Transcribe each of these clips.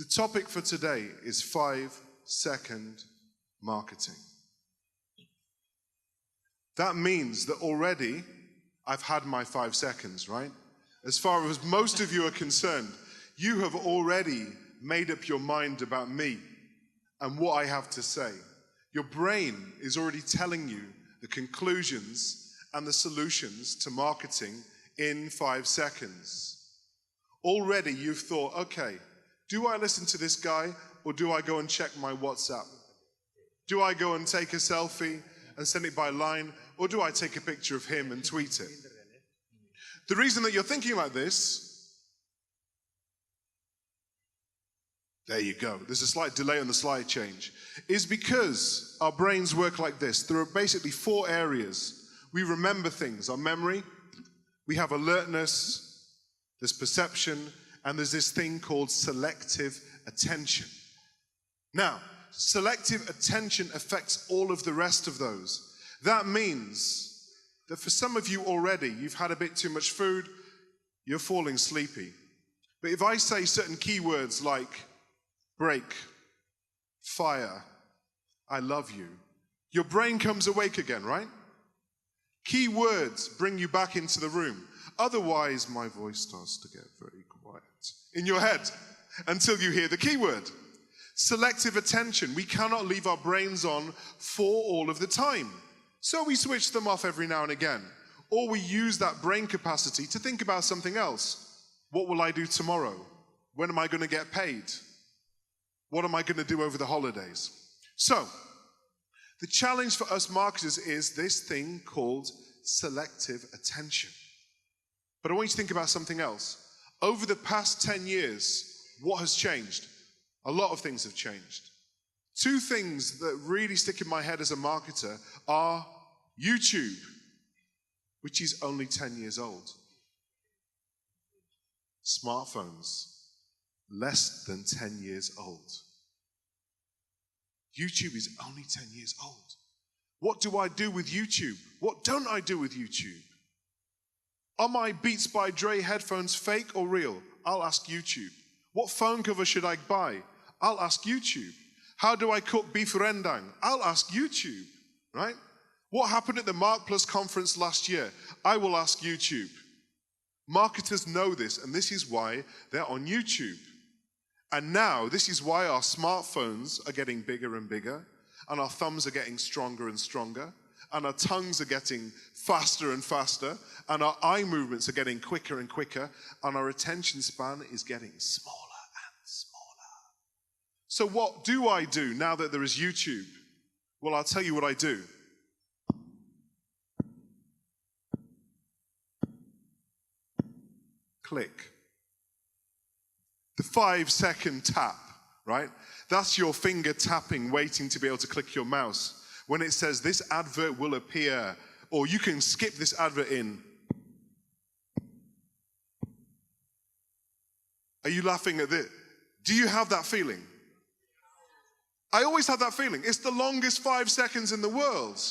The topic for today is 5-second marketing. That means that already I've had my 5 seconds, right? As far as most of you are concerned, you have already made up your mind about me and what I have to say. Your brain is already telling you the conclusions and the solutions to marketing in 5 seconds. Already you've thought, okay, do I listen to this guy or do I go and check my WhatsApp? Do I go and take a selfie and send it by line, or do I take a picture of him and tweet it? The reason that you're thinking like this, there you go, there's a slight delay on the slide change, is because our brains work like this. There are basically 4 areas. We remember things, our memory, we have alertness, there's perception, and there's this thing called selective attention. Now, selective attention affects all of the rest of those. That means that for some of you already, you've had a bit too much food, you're falling sleepy. But if I say certain keywords like break, fire, I love you, your brain comes awake again, right? Key words bring you back into the room. Otherwise, my voice starts to get very quiet in your head until you hear the keyword. Selective attention. We cannot leave our brains on for all of the time. So we switch them off every now and again. Or we use that brain capacity to think about something else. What will I do tomorrow? When am I going to get paid? What am I going to do over the holidays? So, the challenge for us marketers is this thing called selective attention. But I want you to think about something else. Over the past 10 years, what has changed? A lot of things have changed. 2 things that really stick in my head as a marketer are YouTube, which is only 10 years old. Smartphones, less than 10 years old. YouTube is only 10 years old. What do I do with YouTube? What don't I do with YouTube? Are my Beats by Dre headphones fake or real? I'll ask YouTube. What phone cover should I buy? I'll ask YouTube. How do I cook beef rendang? I'll ask YouTube, right? What happened at the Mark Plus conference last year? I will ask YouTube. Marketers know this, and this is why they're on YouTube. And now, this is why our smartphones are getting bigger and bigger, and our thumbs are getting stronger and stronger, and our tongues are getting faster and faster, and our eye movements are getting quicker and quicker, and our attention span is getting smaller and smaller. So what do I do now that there is YouTube? Well, I'll tell you what I do. Click. The 5-second tap, right? That's your finger tapping, waiting to be able to click your mouse. When it says this advert will appear, or you can skip this advert in. Are you laughing at this? Do you have that feeling? I always have that feeling. It's the longest 5 seconds in the world.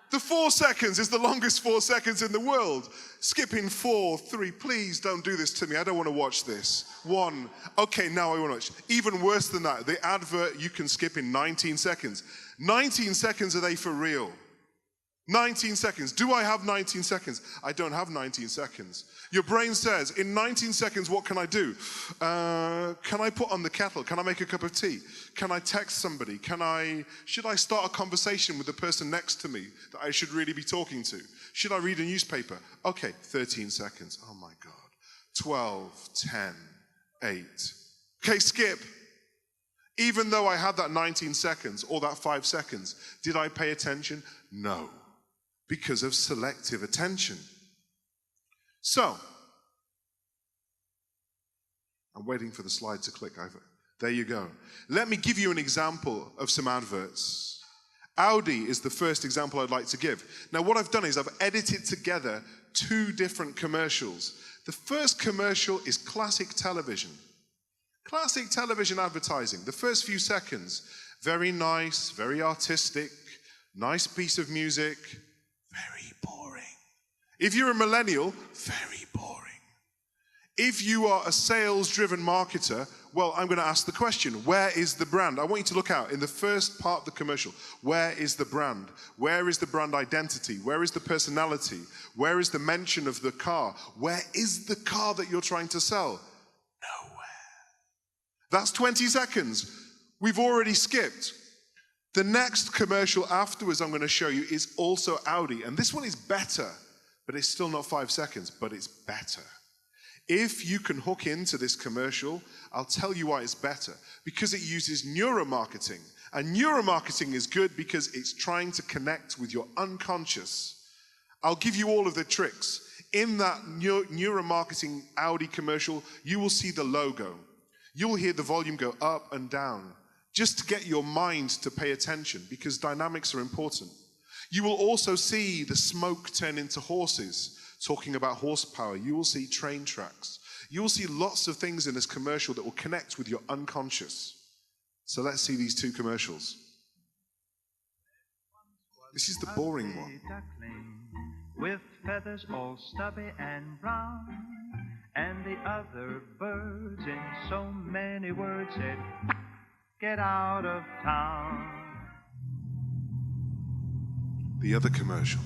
The 4 seconds is the longest 4 seconds in the world. Skipping 4, 3, please don't do this to me. I don't want to watch this. 1, okay, now I want to watch. Even worse than that, the advert you can skip in 19 seconds. 19 seconds, are they for real? 19 seconds. Do I have 19 seconds? I don't have 19 seconds. Your brain says, in 19 seconds, what can I do? Can I put on the kettle? Can I make a cup of tea? Can I text somebody? Should I start a conversation with the person next to me that I should really be talking to? Should I read a newspaper? Okay, 13 seconds. Oh my God. 12, 10, 8. Okay, skip. Even though I had that 19 seconds or that 5 seconds, did I pay attention? No, because of selective attention. So, I'm waiting for the slide to click. There you go. Let me give you an example of some adverts. Audi is the first example I'd like to give. Now, what I've done is I've edited together 2 different commercials. The first commercial is classic television. Classic television advertising. The first few seconds, very nice, very artistic, nice piece of music, very boring. If you're a millennial, very boring. If you are a sales-driven marketer, well, I'm going to ask the question, where is the brand? I want you to look out in the first part of the commercial. Where is the brand? Where is the brand identity? Where is the personality? Where is the mention of the car? Where is the car that you're trying to sell? Nowhere. That's 20 seconds. We've already skipped. The next commercial afterwards I'm going to show you is also Audi. And this one is better, but it's still not 5 seconds, but it's better. If you can hook into this commercial, I'll tell you why it's better. Because it uses neuromarketing. And neuromarketing is good because it's trying to connect with your unconscious. I'll give you all of the tricks. In that neuromarketing Audi commercial, you will see the logo. You'll hear the volume go up and down, just to get your mind to pay attention, because dynamics are important. You will also see the smoke turn into horses, talking about horsepower. You will see train tracks. You will see lots of things in this commercial that will connect with your unconscious. So let's see these two commercials. This is the boring one. With feathers all stubby and brown, and the other birds in so many words said, get out of town. The other commercial.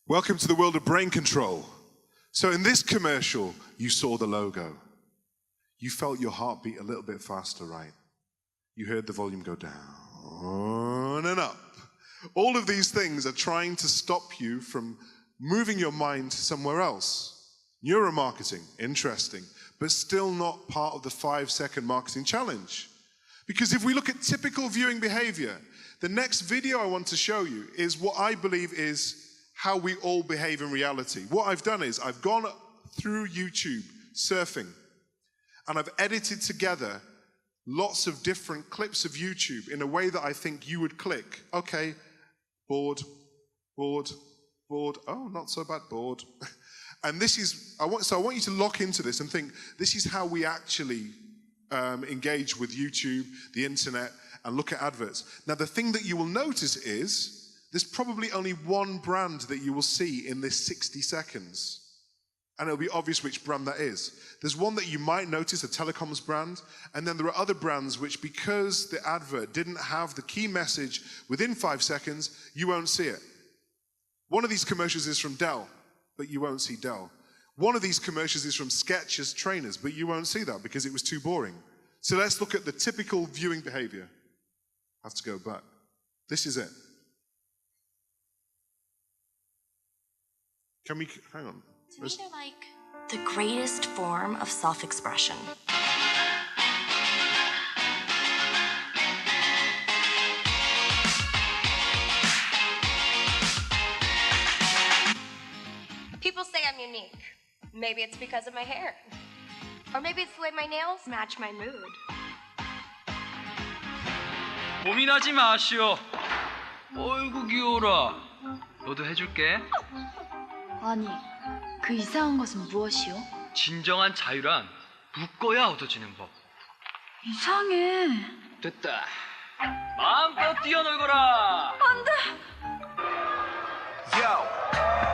Welcome to the world of brain control. So in this commercial, you saw the logo. You felt your heart beat a little bit faster, right? You heard the volume go down and up. All of these things are trying to stop you from moving your mind somewhere else. Neuromarketing, interesting, but still not part of the 5-second marketing challenge. Because if we look at typical viewing behavior, the next video I want to show you is what I believe is how we all behave in reality. What I've done is I've gone through YouTube, surfing, and I've edited together lots of different clips of YouTube in a way that I think you would click. Okay, bored, bored, bored. Oh, not so bad, bored. And this is, I want you to lock into this and think, this is how we actually engage with YouTube, the internet, and look at adverts. Now, the thing that you will notice is, there's probably only one brand that you will see in this 60 seconds. And it'll be obvious which brand that is. There's one that you might notice, a telecoms brand, and then there are other brands which, because the advert didn't have the key message within 5 seconds, you won't see it. One of these commercials is from Dell, but you won't see Dell. One of these commercials is from Skechers trainers, but you won't see that because it was too boring. So let's look at the typical viewing behavior. I have to go back. This is it. Can we, hang on. To me, they're like the greatest form of self-expression. People say I'm unique. Maybe it's because of my hair. Or maybe it's the way my nails match my mood. 고민하지 마시오. 어이구 귀여워라. 너도 해줄게. 아니, 그 이상한 것은 무엇이오? 진정한 자유란 묶어야 얻어지는 법. 이상해. 됐다. 마음껏 뛰어놀거라. 안 돼! Yo,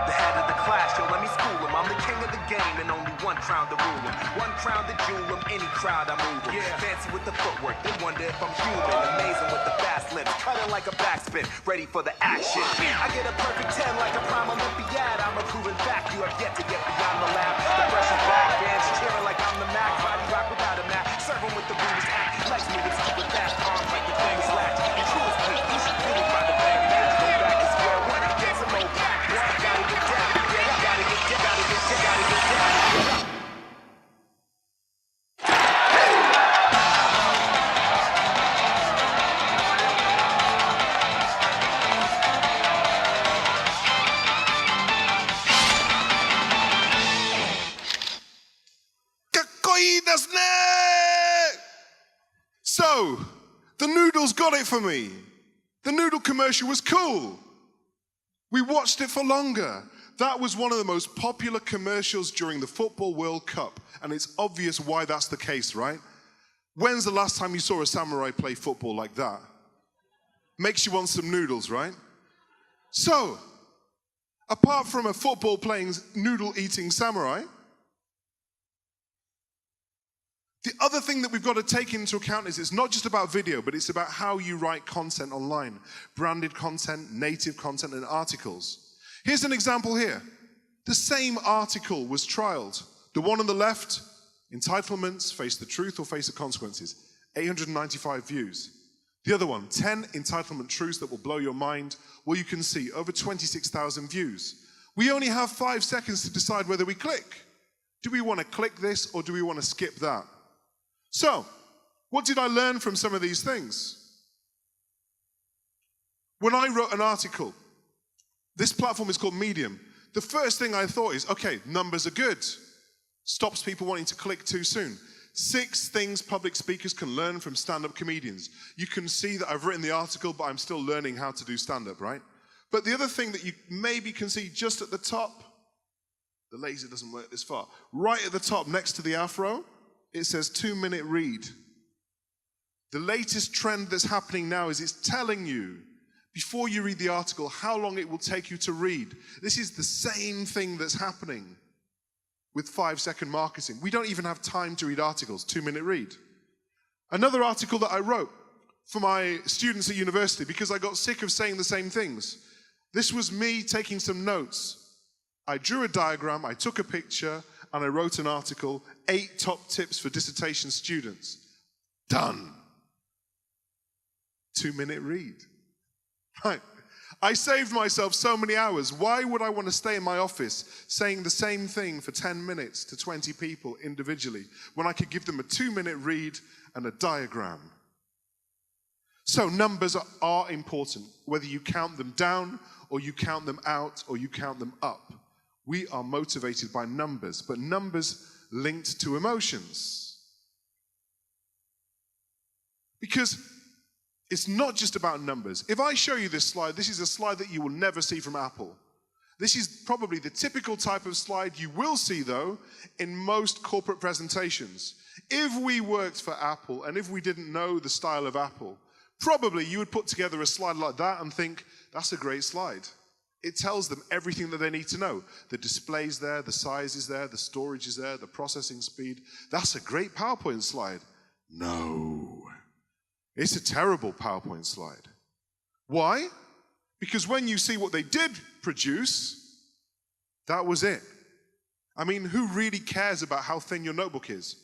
the head of the class, yo, let me school him. I'm the king of the game and only one crown to rule him. One crown to jewel him, any crowd I move him. Yeah. Fancy with the footwork, they wonder if I'm human. Amazing with the fast lips, cutting like a backspin, ready for the action. I get a perfect 10 like a prime Olympiad. I'm a proven fact, you have yet to get beyond the lab. The pressure's back, fans cheering like I'm the Mac. Body rock without a mat, serve him with the Buddhist act. Legs moving super fast, arms like the famous latch. And true as Pete, you should feel it by the bang. Go back to square one, get some old practice. Gotta get down, yeah, gotta get down, gotta get down, gotta get down. The noodles got it for me. The noodle commercial was cool. We watched it for longer. That was one of the most popular commercials during the Football World Cup, and it's obvious why that's the case, right? When's the last time you saw a samurai play football like that? Makes you want some noodles, right? So, apart from a football playing, noodle eating samurai, the other thing that we've got to take into account is it's not just about video, but it's about how you write content online. Branded content, native content, and articles. Here's an example here. The same article was trialed. The one on the left, entitlements, face the truth or face the consequences. 895 views. The other one, 10 entitlement truths that will blow your mind. Well, you can see over 26,000 views. We only have 5 seconds to decide whether we click. Do we want to click this or do we want to skip that? So, what did I learn from some of these things? When I wrote an article, this platform is called Medium. The first thing I thought is, okay, numbers are good. Stops people wanting to click too soon. 6 things public speakers can learn from stand-up comedians. You can see that I've written the article, but I'm still learning how to do stand-up, right? But the other thing that you maybe can see just at the top, the laser doesn't work this far, right at the top next to the afro, it says 2-minute read. The latest trend that's happening now is it's telling you, before you read the article, how long it will take you to read. This is the same thing that's happening with 5-second marketing. We don't even have time to read articles, 2-minute read. Another article that I wrote for my students at university because I got sick of saying the same things. This was me taking some notes. I drew a diagram, I took a picture, and I wrote an article, 8 top tips for dissertation students. Done. 2-minute read. Right. I saved myself so many hours. Why would I want to stay in my office saying the same thing for 10 minutes to 20 people individually when I could give them a 2-minute read and a diagram? So numbers are important, whether you count them down or you count them out or you count them up. We are motivated by numbers, but numbers linked to emotions. Because it's not just about numbers. If I show you this slide, this is a slide that you will never see from Apple. This is probably the typical type of slide you will see, though, in most corporate presentations. If we worked for Apple and if we didn't know the style of Apple, probably you would put together a slide like that and think, that's a great slide. It tells them everything that they need to know. The display's there, the size is there, the storage is there, the processing speed. That's a great PowerPoint slide. No. It's a terrible PowerPoint slide. Why? Because when you see what they did produce, that was it. I mean, who really cares about how thin your notebook is?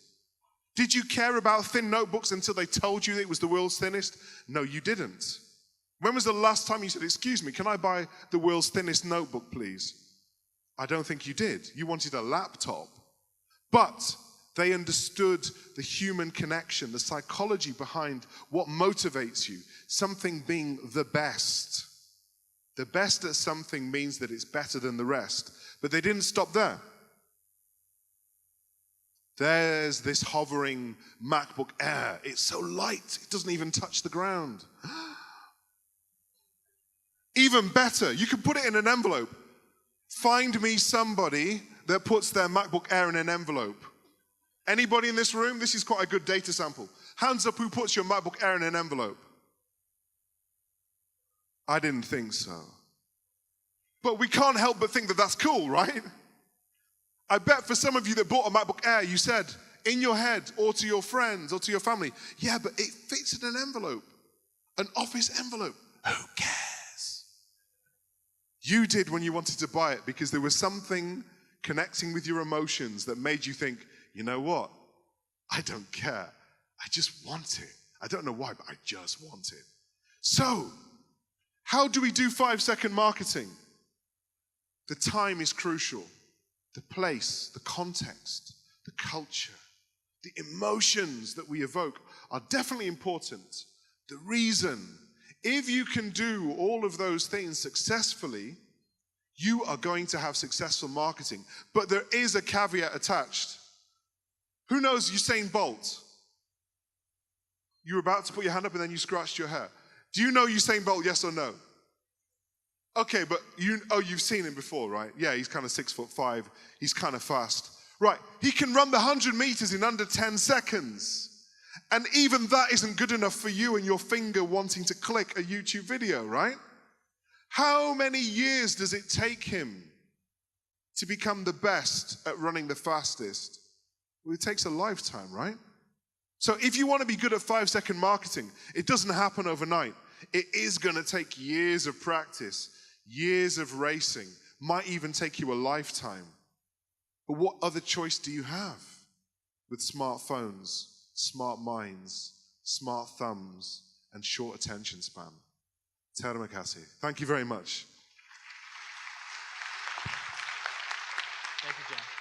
Did you care about thin notebooks until they told you it was the world's thinnest? No, you didn't. When was the last time you said, excuse me, can I buy the world's thinnest notebook, please? I don't think you did. You wanted a laptop. But they understood the human connection, the psychology behind what motivates you, something being the best. The best at something means that it's better than the rest. But they didn't stop there. There's this hovering MacBook Air. It's so light, it doesn't even touch the ground. Even better, you can put it in an envelope. Find me somebody that puts their MacBook Air in an envelope. Anybody in this room? This is quite a good data sample. Hands up who puts your MacBook Air in an envelope. I didn't think so. But we can't help but think that that's cool, right? I bet for some of you that bought a MacBook Air, you said in your head or to your friends or to your family, yeah, but it fits in an envelope, an office envelope. Who cares? You did when you wanted to buy it because there was something connecting with your emotions that made you think, you know what? I don't care. I just want it. I don't know why, but I just want it. So, how do we do 5-second marketing? The time is crucial. The place, the context, the culture, the emotions that we evoke are definitely important. The reason, if you can do all of those things successfully, you are going to have successful marketing. But there is a caveat attached. Who knows Usain Bolt? You were about to put your hand up and then you scratched your hair. Do you know Usain Bolt, yes or no? Okay, but you've seen him before, right? Yeah, he's kind of 6'5". He's kind of fast. Right, he can run the 100 meters in under 10 seconds. And even that isn't good enough for you and your finger wanting to click a YouTube video, right? How many years does it take him to become the best at running the fastest? Well, it takes a lifetime, right? So if you want to be good at 5-second marketing, it doesn't happen overnight. It is going to take years of practice, years of racing, might even take you a lifetime. But what other choice do you have with smartphones, smart minds, smart thumbs, and short attention span? Terima kasih. Thank you very much. Thank you, John.